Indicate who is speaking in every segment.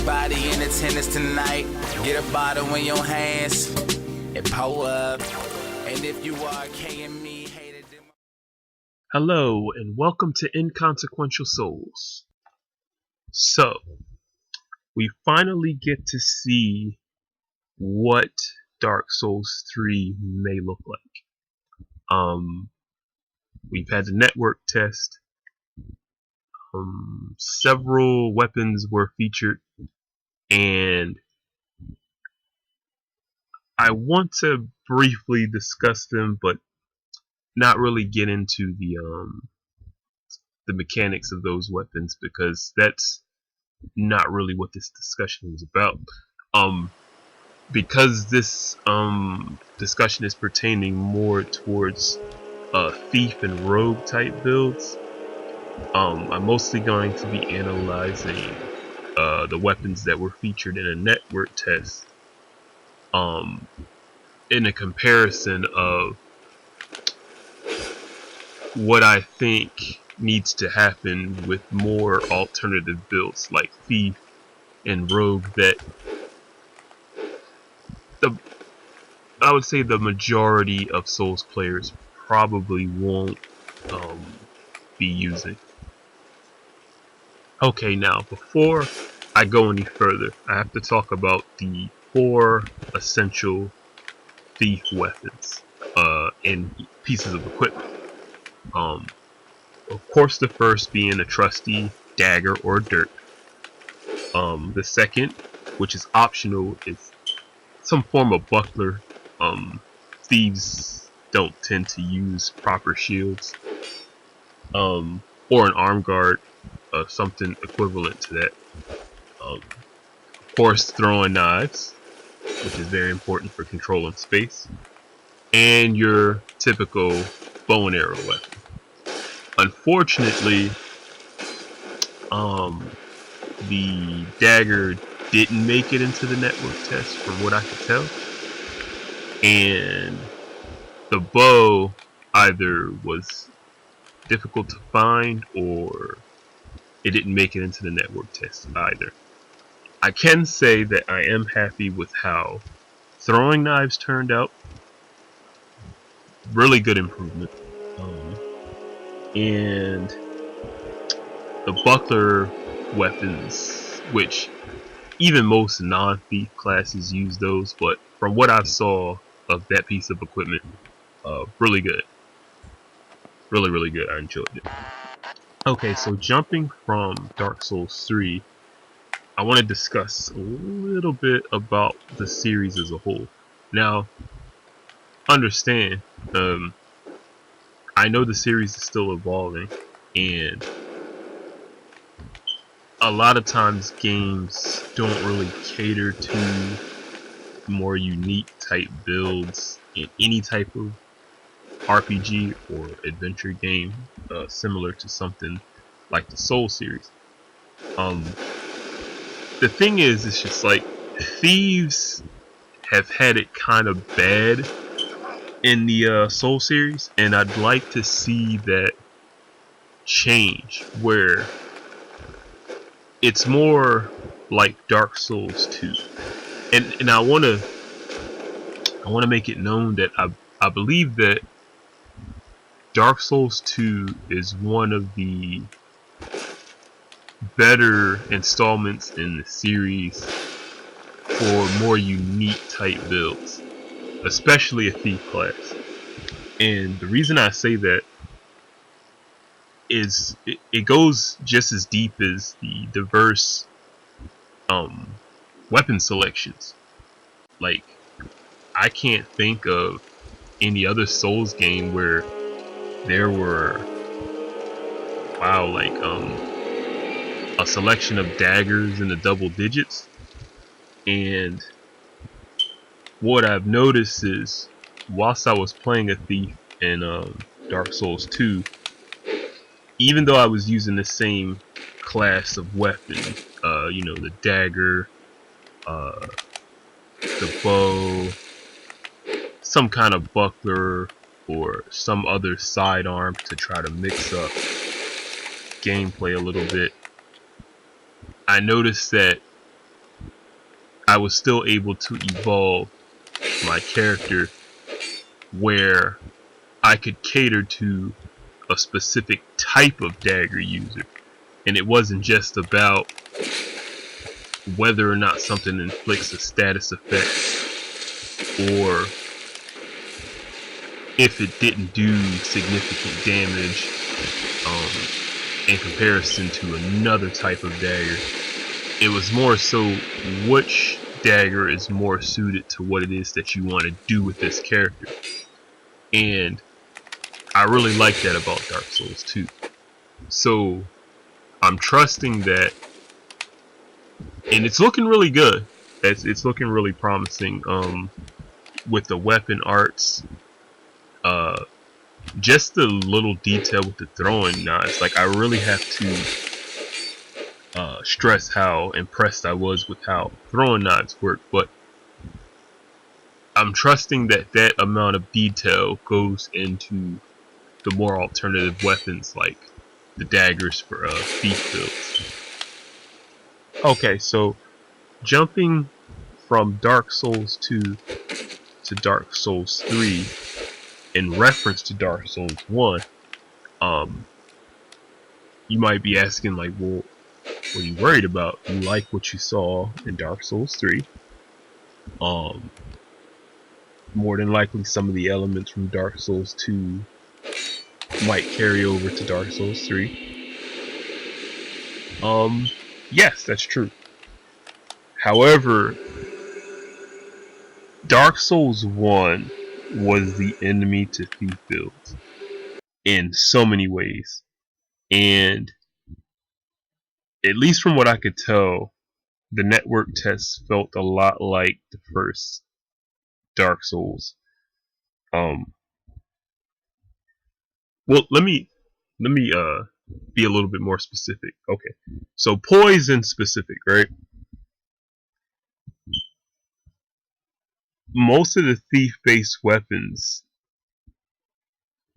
Speaker 1: Everybody in attendance tonight, get a bottle in your hands and pull up. And if you are K&M, hated them.
Speaker 2: Hello and welcome to Inconsequential Souls. So, we finally get to see what Dark Souls 3 may look like. We've had the network test. Several weapons were featured, and I want to briefly discuss them, but not really get into the mechanics of those weapons, because that's not really what this discussion is about. Because this discussion is pertaining more towards thief and rogue type builds, I'm mostly going to be analyzing the weapons that were featured in a network test, in a comparison of what I think needs to happen with more alternative builds like thief and rogue that I would say the majority of Souls players probably won't be using. Okay, now before I go any further, I have to talk about the 4 essential thief weapons and pieces of equipment. Of course, the first being a trusty dagger or dirk. The second, which is optional, is some form of buckler. Thieves don't tend to use proper shields, or an arm guard, something equivalent to that. Of course, throwing knives, which is very important for controlling space, and your typical bow and arrow weapon. Unfortunately, the dagger didn't make it into the network test from what I could tell, and the bow either was difficult to find or it didn't make it into the network test either. I can say that I am happy with how throwing knives turned out. Really good improvement. And the buckler weapons, which even most non-thief classes use those, but from what I saw of that piece of equipment, really good. Really good. I enjoyed it. Okay, so jumping from Dark Souls 3, I want to discuss a little bit about the series as a whole. Now, understand, I know the series is still evolving, and a lot of times games don't really cater to more unique type builds in any type of RPG or adventure game, similar to something like the Soul series. The thing is, it's just like thieves have had it kind of bad in the Soul series, and I'd like to see that change, where it's more like Dark Souls 2. And I want to make it known that I believe that Dark Souls 2 is one of the better installments in the series for more unique type builds, especially a thief class. And the reason I say that is it goes just as deep as the diverse weapon selections. Like, I can't think of any other Souls game where there were a selection of daggers in the double digits. And what I've noticed is, whilst I was playing a thief in Dark Souls 2, even though I was using the same class of weapon, the dagger, the bow, some kind of buckler, or some other sidearm to try to mix up gameplay a little bit, I noticed that I was still able to evolve my character where I could cater to a specific type of dagger user. And it wasn't just about whether or not something inflicts a status effect or if it didn't do significant damage in comparison to another type of dagger. It was more so which dagger is more suited to what it is that you want to do with this character. And I really like that about Dark Souls 2. So I'm trusting that, and it's looking really good. It's looking really promising with the weapon arts. Just the little detail with the throwing knives. Like, I really have to stress how impressed I was with how throwing knives work. But I'm trusting that that amount of detail goes into the more alternative weapons, like the daggers for thief builds. Okay, so jumping from Dark Souls 2 to Dark Souls 3 in reference to Dark Souls 1, you might be asking, like, well, what are you worried about? You like what you saw in Dark Souls 3. More than likely some of the elements from Dark Souls 2 might carry over to Dark Souls 3. Yes, that's true. However, Dark Souls 1 was the enemy to thief builds in so many ways. And at least from what I could tell, the network tests felt a lot like the first Dark Souls. Well, let me be a little bit more specific. Okay, so poison specific, right? Most of the thief-based weapons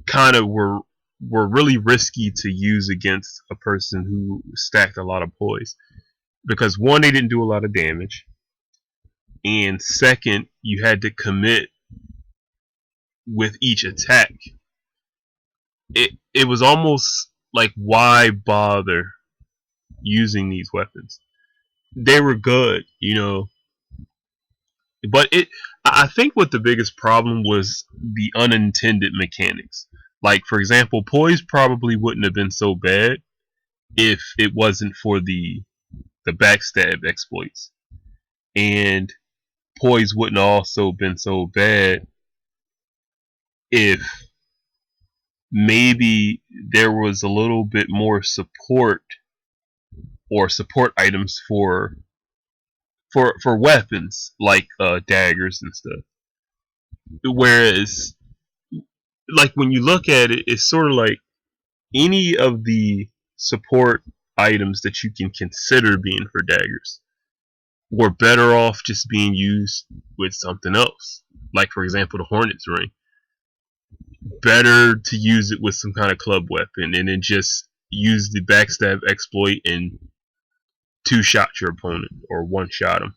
Speaker 2: kind of were really risky to use against a person who stacked a lot of poise, because one, they didn't do a lot of damage, and second, you had to commit with each attack. It was almost like, why bother using these weapons? They were good, you know, but I think what the biggest problem was the unintended mechanics. Like, for example, poise probably wouldn't have been so bad if it wasn't for the backstab exploits, and poise wouldn't have also been so bad if maybe there was a little bit more support or support items for weapons like daggers and stuff. Whereas, like, when you look at it, it's sort of like any of the support items that you can consider being for daggers were better off just being used with something else. Like, for example, the Hornet's Ring. Better to use it with some kind of club weapon and then just use the backstab exploit and two-shot your opponent or one-shot him.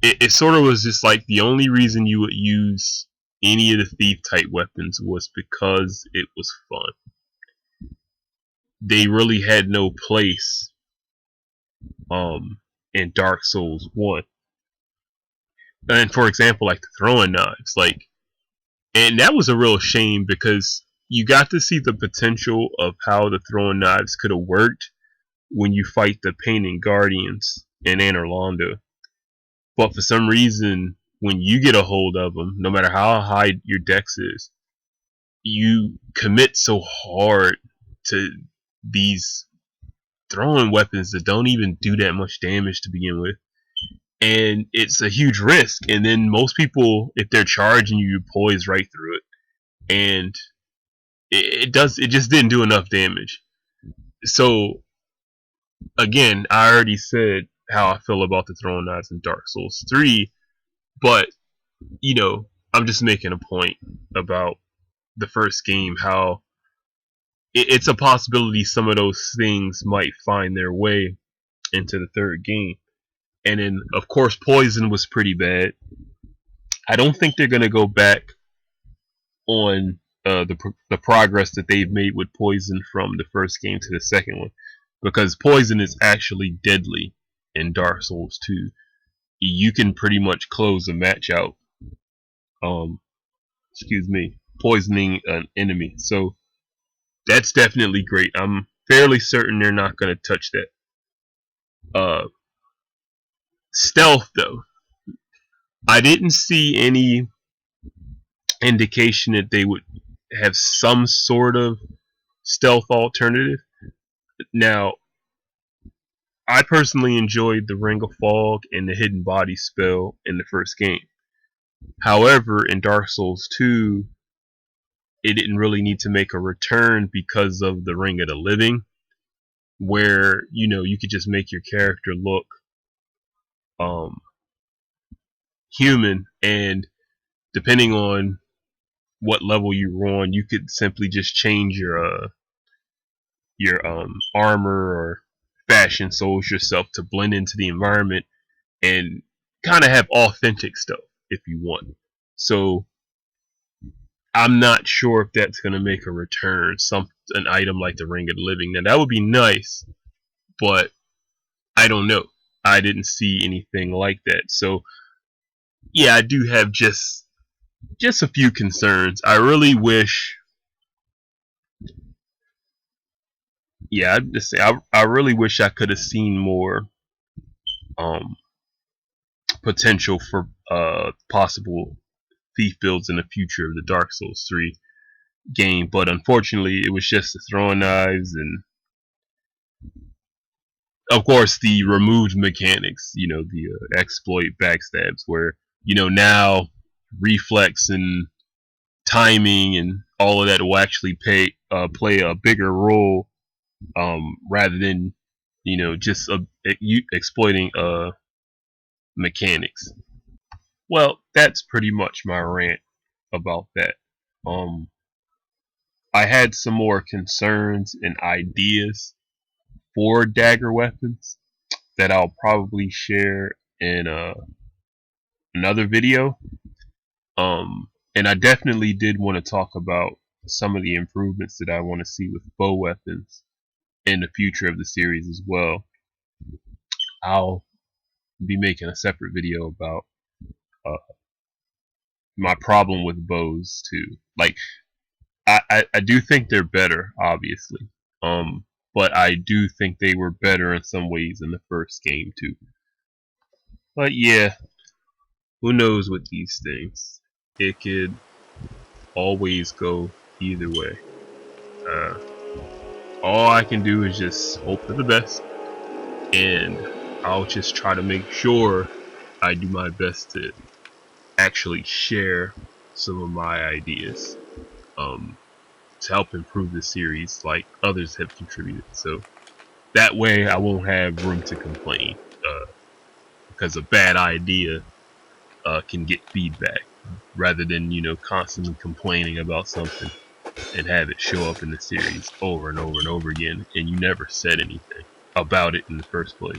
Speaker 2: It sort of was just like the only reason you would use any of the thief-type weapons was because it was fun. They really had no place in Dark Souls 1. And for example, like the throwing knives, like, and that was a real shame because you got to see the potential of how the throwing knives could have worked when you fight the Painted Guardians in Anor Londo. But for some reason, when you get a hold of them, no matter how high your dex is, you commit so hard to these throwing weapons that don't even do that much damage to begin with. And it's a huge risk. And then most people, if they're charging you, you poise right through it. And it just didn't do enough damage. So, again, I already said how I feel about the throwing knives in Dark Souls 3, but, you know, I'm just making a point about the first game, how it's a possibility some of those things might find their way into the third game. And then, of course, poison was pretty bad. I don't think they're going to go back on the progress that they've made with poison from the first game to the second one, because poison is actually deadly in Dark Souls 2. You can pretty much close a match out, poisoning an enemy. So that's definitely great. I'm fairly certain they're not going to touch that. Stealth, though, I didn't see any indication that they would have some sort of stealth alternative. Now, I personally enjoyed the Ring of Fog and the Hidden Body spell in the first game. However, in Dark Souls 2, it didn't really need to make a return because of the Ring of the Living, where, you know, you could just make your character look human, and depending on what level you were on, you could simply just change your armor or fashion souls yourself to blend into the environment and kind of have authentic stuff if you want. So I'm not sure if that's going to make a return, an item like the Ring of the Living. Now that would be nice, but I don't know. I didn't see anything like that. So yeah, I do have just a few concerns. I really wish. Yeah, I'd just say I really wish I could have seen more potential for possible thief builds in the future of the Dark Souls 3 game, but unfortunately it was just the throwing knives and of course the removed mechanics, you know, the exploit backstabs, where, you know, now reflex and timing and all of that will actually play a bigger role, rather than, you know, just exploiting mechanics. Well, that's pretty much my rant about that. I had some more concerns and ideas for Dagger Weapons that I'll probably share in another video. And I definitely did want to talk about some of the improvements that I want to see with bow weapons in the future of the series as well. I'll be making a separate video about my problem with bows too. Like, I do think they're better, obviously. But I do think they were better in some ways in the first game too. But yeah, who knows with these things? It could always go either way. All I can do is just hope for the best, and I'll just try to make sure I do my best to actually share some of my ideas to help improve the series like others have contributed. So that way I won't have room to complain, because a bad idea can get feedback rather than, you know, constantly complaining about something and have it show up in the series over and over and over again, and you never said anything about it in the first place.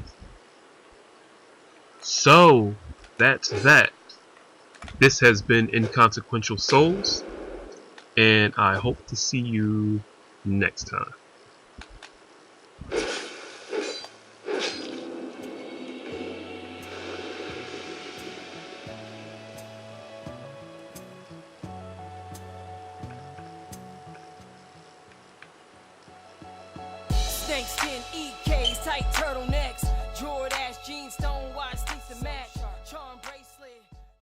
Speaker 2: So that's that. This has been Inconsequential Souls, and I hope to see you next time.
Speaker 3: Snakeskin EKs, tight turtlenecks, Jordache jeans, stone watch, sneaks to match, charm bracelet.